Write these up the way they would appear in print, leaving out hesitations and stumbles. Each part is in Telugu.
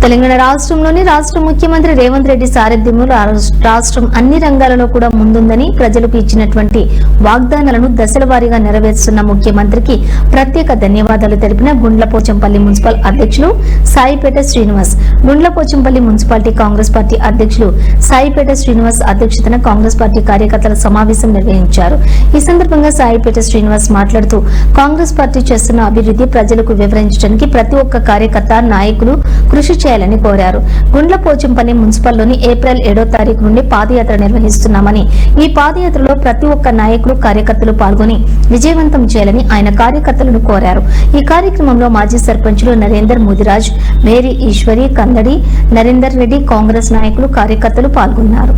తెలంగాణ రాష్ట్రంలోని రాష్ట్ర ముఖ్యమంత్రి రేవంత్ రెడ్డి సారథ్యంలో రాష్ట్రం అన్ని రంగాలలో కూడా ముందుందని ప్రజలకు ఇచ్చినటువంటి వాగ్దానాలను దశల వారీగా నెరవేరుస్తున్న ముఖ్యమంత్రికి ప్రత్యేక ధన్యవాదాలు తెలిపిన గుండ్లపోచంపల్లి మున్సిపల్ అధ్యక్షులు సాయిపేట శ్రీనివాస్. గుండ్లపోచంపల్లి మున్సిపాలిటీ కాంగ్రెస్ పార్టీ అధ్యక్షులు సాయిపేట శ్రీనివాస్ అధ్యక్షతన కాంగ్రెస్ పార్టీ కార్యకర్తల సమావేశం నిర్వహించారు. ఈ సందర్భంగా సాయిపేట శ్రీనివాస్ మాట్లాడుతూ కాంగ్రెస్ పార్టీ చేస్తున్న అభివృద్ధి ప్రజలకు వివరించడానికి ప్రతి ఒక్క కార్యకర్త నాయకులు కృషి చేయాలని కోరారు. గుండ్లపోచంపల్లి మున్సిపల్లోని ఏప్రిల్ 7వ తారీఖు నుండి పాదయాత్ర నిర్వహిస్తున్నామని, ఈ పాదయాత్రలో ప్రతి ఒక్క నాయకులు కార్యకర్తలు పాల్గొని విజయవంతం చేయాలని ఆయన కార్యకర్తలను కోరారు. ఈ కార్యక్రమంలో మాజీ సర్పంచులు నరేందర్ ముదిరాజ్, మేరీ ఈశ్వరి, కందడి నరేందర్ రెడ్డి, కాంగ్రెస్ నాయకులు కార్యకర్తలు పాల్గొన్నారు.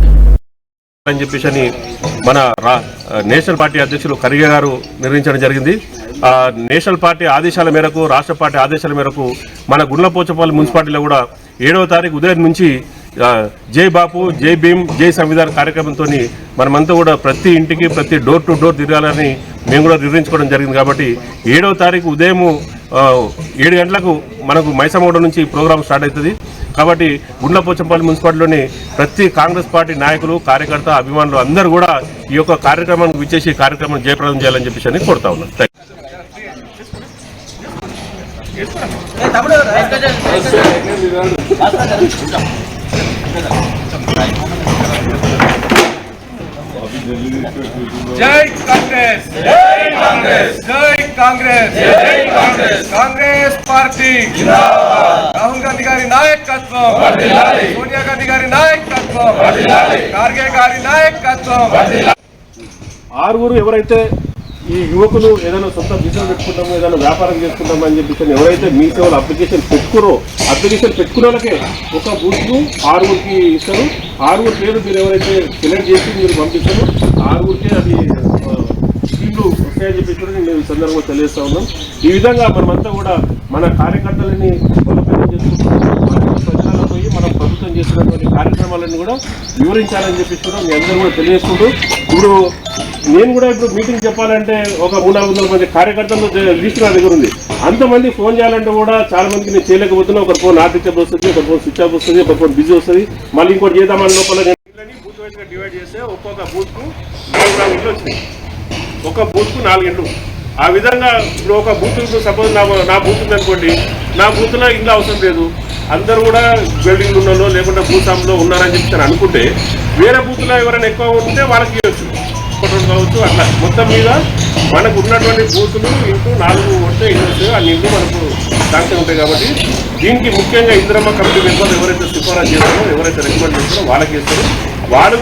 మన నేషనల్ పార్టీ అధ్యక్షులు ఖర్గే గారు నిర్వహించడం జరిగింది. నేషనల్ పార్టీ ఆదేశాల మేరకు, రాష్ట్ర పార్టీ ఆదేశాల మేరకు మన గుండ్లపోచంపల్లి మున్సిపాలిటీలో కూడా 7వ తారీఖు ఉదయం నుంచి జై బాపు, జై భీమ్, జై సంవిధాన్ కార్యక్రమంతో మనమంతా కూడా ప్రతి ఇంటికి, ప్రతి డోర్ టు డోర్ తిరగాలని మేము కూడా నిర్ణయించుకోవడం జరిగింది. కాబట్టి 7వ తారీఖు ఉదయం 7 గంటలకు మనకు మైసమగూడ నుంచి ప్రోగ్రాం స్టార్ట్ అవుతుంది. కాబట్టి గుండ్లపోచంపల్లి మున్సిపాలిటీలోని ప్రతి కాంగ్రెస్ పార్టీ నాయకులు, కార్యకర్త, అభిమానులు అందరూ కూడా ఈ యొక్క కార్యక్రమానికి విచ్చేసి కార్యక్రమం జయప్రదం చేయాలని చెప్పేసి కోరుతా ఉన్నాను. జై కాంగ్రెస్, జై కాంగ్రెస్, జై కాంగ్రెస్, జై కాంగ్రెస్. కాంగ్రెస్ పార్టీ జిందాబాద్. రాహుల్ గాంధీ గారి నాయకత్వం వర్ధిల్లాలి, సోనియా గాంధీ గారి నాయకత్వం వర్ధిల్లాలి, ఖర్గే గారి నాయకత్వం వర్ధిల్లాలి. ఆరుగురు ఎవరైతే ఈ యువకులు ఏదైనా సొంత బిజినెస్ పెట్టుకుంటామో, ఏదైనా వ్యాపారం చేసుకుంటామో అని చెప్పి ఎవరైతే మీ సేవలు అప్లికేషన్ పెట్టుకున్న వాళ్ళకే ఒక బూత్ను 6గురికి ఇస్తారు. 6గురు పేరు మీరు ఎవరైతే సెలెక్ట్ చేసి మీరు పంపిస్తారో 6గురికే అది స్కీమ్లు వస్తాయని చెప్పి నేను ఈ సందర్భంగా తెలియజేస్తా ఉన్నాం. ఈ విధంగా మనమంతా కూడా మన కార్యకర్తలని బలోపేతం చేసుకుంటున్నాం. ప్రజలలో పోయి మనం ప్రభుత్వం చేస్తున్నటువంటి కార్యక్రమాలను కూడా వివరించాలని చెప్పి కూడా మీ అందరూ కూడా తెలియజేసుకుంటూ, ఇప్పుడు నేను కూడా ఇప్పుడు మీటింగ్ చెప్పాలంటే ఒక 300-400 మంది కార్యకర్తలు లిస్ట్ నా దగ్గర ఉంది. అంతమంది ఫోన్ చేయాలంటే కూడా చాలా మందికి నేను చేయలేకపోతున్నా. ఒక ఫోన్ నాట్ రీచబుల్ వస్తుంది, ఒక ఫోన్ స్విచ్ ఆఫ్ వస్తుంది, ఒక ఫోన్ బిజీ వస్తుంది. మళ్ళీ ఇంకోటి చేద్దామని లోపల బూత్ వైజ్గా డివైడ్ చేస్తే ఒక్కొక్క బూత్కు 4 ఇండ్లు వచ్చినాయి. ఒక బూత్కు 4 ఇండ్లు. ఆ విధంగా ఇప్పుడు ఒక బూత్ సపోజ్ నా బూత్ ఉందనుకోండి, నా బూత్లో ఇండ్లు అవసరం లేదు, అందరూ కూడా బిల్డింగ్లు ఉన్నలో లేకుంటే భూస్వాములో ఉన్నారని చెప్పి అనుకుంటే వేరే బూత్లో ఎవరైనా ఎక్కువ ఉంటే వాళ్ళకి ఇవ్వచ్చు, ఒకటి కావచ్చు. అట్లా మొత్తం మీద మనకు ఉన్నటువంటి బూతులు ఇంటూ 4 ఉంటే ఇవ్వచ్చు. ఆ నిండు మనకు శాంక్షన్ ఉంటాయి. కాబట్టి దీనికి ముఖ్యంగా ఇందిరమ్మ కమిటీ మెంబర్లు ఎవరైతే సిఫారసు చేస్తారో, ఎవరైతే రికమెండ్ చేస్తారో వాళ్ళకి ఇస్తారు. వాళ్ళు